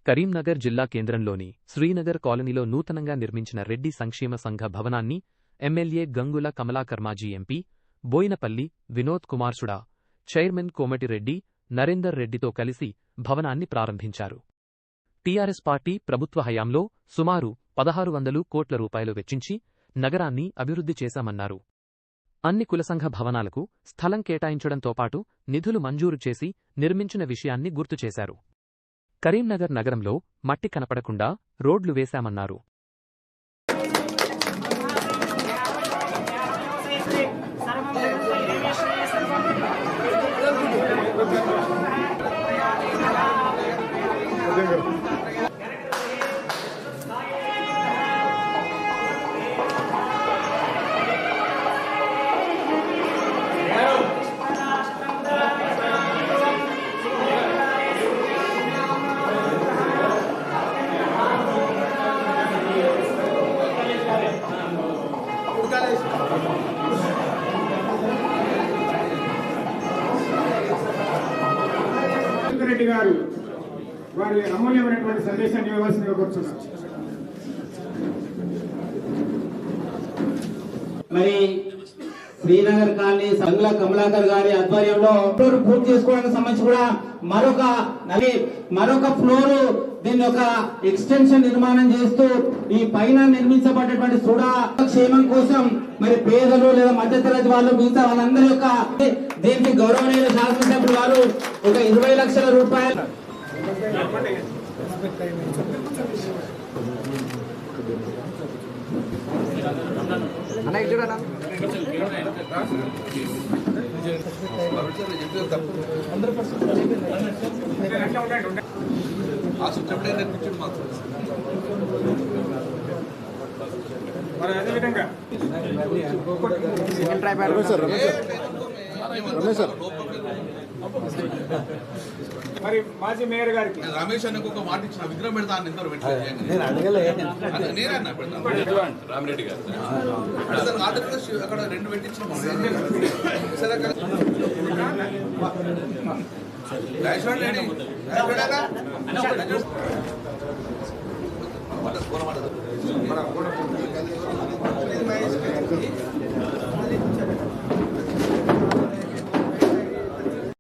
కరీంనగర్ జిల్లా కేంద్రంలోని శ్రీనగర్ కాలనీలో నూతనంగా నిర్మించిన రెడ్డి సంక్షేమ సంఘ భవనాన్ని ఎమ్మెల్యే గంగుల కమలాకర్ మాజీ ఎంపీ బోయినపల్లి వినోద్ కుమార్ సుడా, చైర్మన్ కోమటిరెడ్డి నరేందర్ రెడ్డితో కలిసి భవనాన్ని ప్రారంభించారు. టీఆర్ఎస్ పార్టీ ప్రభుత్వ హయాంలో సుమారు 1600 కోట్ల రూపాయలు వెచ్చించి నగరాన్ని అభివృద్ధి చేశామన్నారు. అన్ని కులసంఘ భవనాలకు స్థలం కేటాయించడంతో పాటు నిధులు మంజూరు చేసి నిర్మించిన విషయాన్ని గుర్తు చేశారు. కరీంనగర్ నగరంలో మట్టి కనపడకుండా రోడ్లు వేశామన్నారు. రెడ్డి గారు వారి అమూల్యమైనటువంటి సందేశాన్ని ఇవ్వవలసిందిగా కోరుతున్నాం. మరి శ్రీనగర్ కాలనీ గంగుల కమలాకర్ గారి ఆధ్వర్యంలో ఫ్లోర్ పూర్తి చేసుకోవడానికి సంబంధించి కూడా మరొక ఫ్లోర్ దీన్ని ఒక ఎక్స్టెన్షన్ నిర్మాణం చేస్తూ ఈ పైన నిర్మించబడేటువంటి సుడా క్షేమం కోసం మరి పేదలు లేదా మధ్యతరగతి వాళ్ళు మిగతా వాళ్ళందరి యొక్క దీనికి గౌరవనీయ శాసనసభ్యులు వారు ఒక 20 లక్షల రూపాయలు మరి అదేవిధంగా మరి మాజీ మేయర్ గారికి రమేష్ అన్నకు ఒక మాట ఇచ్చిన విగ్రహం పెడతా అని ఇద్దరు రామిరెడ్డి గారు అక్కడ 2 పెట్టించిన మన